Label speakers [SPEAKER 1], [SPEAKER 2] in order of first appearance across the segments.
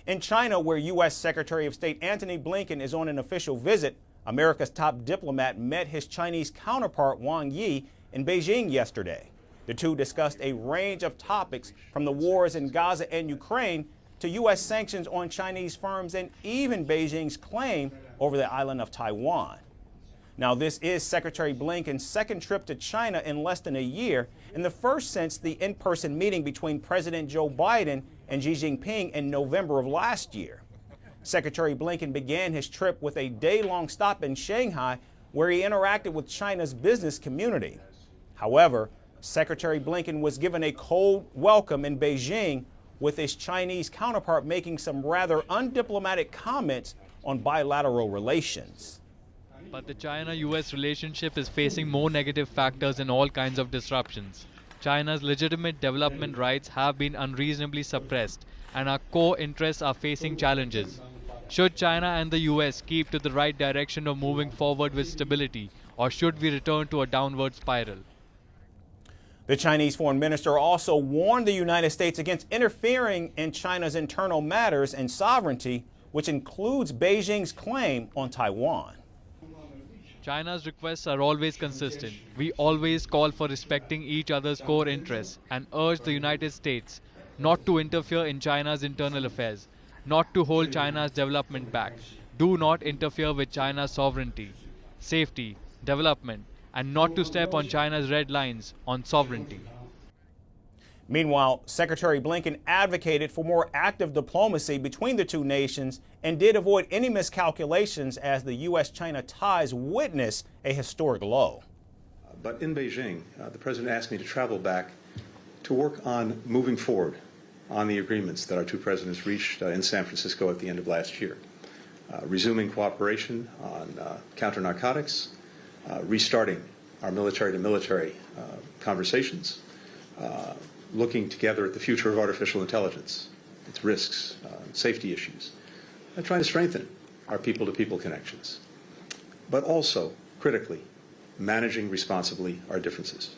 [SPEAKER 1] In China, where U.S. Secretary of State Antony Blinken is on an official visit, America's top diplomat met his Chinese counterpart Wang in Beijing yesterday. The two discussed a range of topics from the wars in Gaza and Ukraine to U.S. sanctions on Chinese firms and even Beijing's claim over the island of Taiwan. Now, this is Secretary Blinken's second trip to China in less than a year, and the first since the in-person meeting between President Joe Biden and Xi Jinping in November of last year. Secretary Blinken began his trip with a day-long stop in Shanghai, where he interacted with China's business community. However, Secretary Blinken was given a cold welcome in Beijing, with his Chinese counterpart making some rather undiplomatic comments on bilateral relations.
[SPEAKER 2] But the China-US relationship is facing more negative factors and all kinds of disruptions. China's legitimate development rights have been unreasonably suppressed, and our core interests are facing challenges. Should China and the US keep to the right direction of moving forward with stability, or should we return to a downward spiral?
[SPEAKER 1] The Chinese foreign minister also warned the United States against interfering in China's internal matters and sovereignty, which includes Beijing's claim on Taiwan.
[SPEAKER 2] China's requests are always consistent. We always call for respecting each other's core interests and urge the United States not to interfere in China's internal affairs, not to hold China's development back. Do not interfere with China's sovereignty, safety, development, and not to step on China's red lines on sovereignty.
[SPEAKER 1] Meanwhile, Secretary Blinken advocated for more active diplomacy between the two nations and did avoid any miscalculations as the U.S.-China ties witness a historic low.
[SPEAKER 3] But in Beijing, the president asked me to travel back to work on moving forward on the agreements that our two presidents reached in San Francisco at the end of last year, resuming cooperation on counter-narcotics, restarting our military-to-military conversations, looking together at the future of artificial intelligence, its risks, safety issues, and trying to strengthen our people-to-people connections, but also, critically, managing responsibly our differences.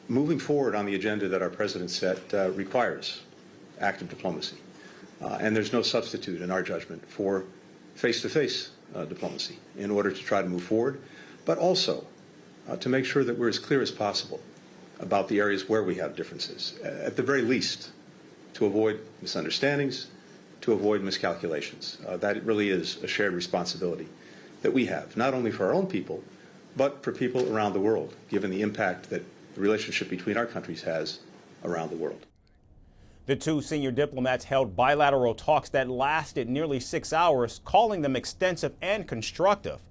[SPEAKER 3] Moving forward on the agenda that our president set requires active diplomacy, and there's no substitute in our judgment for face-to-face diplomacy in order to try to move forward, but also to make sure that we're as clear as possible about the areas where we have differences, at the very least, to avoid misunderstandings, to avoid miscalculations. That really is a shared responsibility that we have, not only for our own people, but for people around the world, given the impact that the relationship between our countries has around the world.
[SPEAKER 1] The two senior diplomats held bilateral talks that lasted nearly 6 hours, calling them extensive and constructive.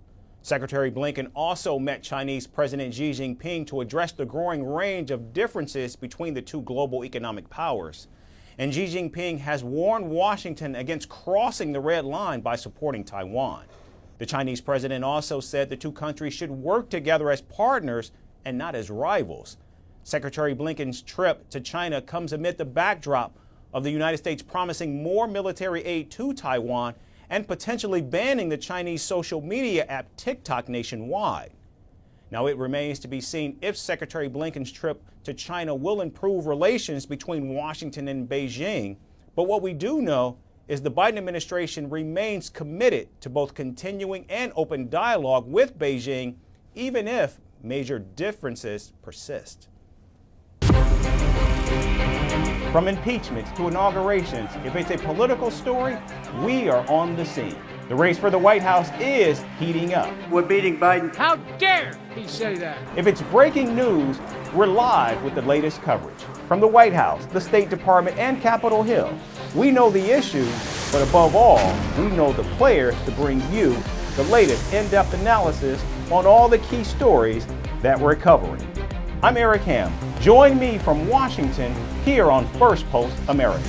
[SPEAKER 1] Secretary Blinken also met Chinese President Xi Jinping to address the growing range of differences between the two global economic powers. And Xi Jinping has warned Washington against crossing the red line by supporting Taiwan. The Chinese president also said the two countries should work together as partners and not as rivals. Secretary Blinken's trip to China comes amid the backdrop of the United States promising more military aid to Taiwan and potentially banning the Chinese social media app TikTok nationwide. Now, it remains to be seen if Secretary Blinken's trip to China will improve relations between Washington and Beijing. But what we do know is the Biden administration remains committed to both continuing and open dialogue with Beijing, even if major differences persist. From impeachments to inaugurations, if it's a political story, we are on the scene. The race for the White House is heating up.
[SPEAKER 4] We're beating Biden.
[SPEAKER 5] How dare he say that?
[SPEAKER 1] If it's breaking news, we're live with the latest coverage. From the White House, the State Department, and Capitol Hill, we know the issues, but above all, we know the players to bring you the latest in-depth analysis on all the key stories that we're covering. I'm Eric Ham. Join me from Washington here on First Post America.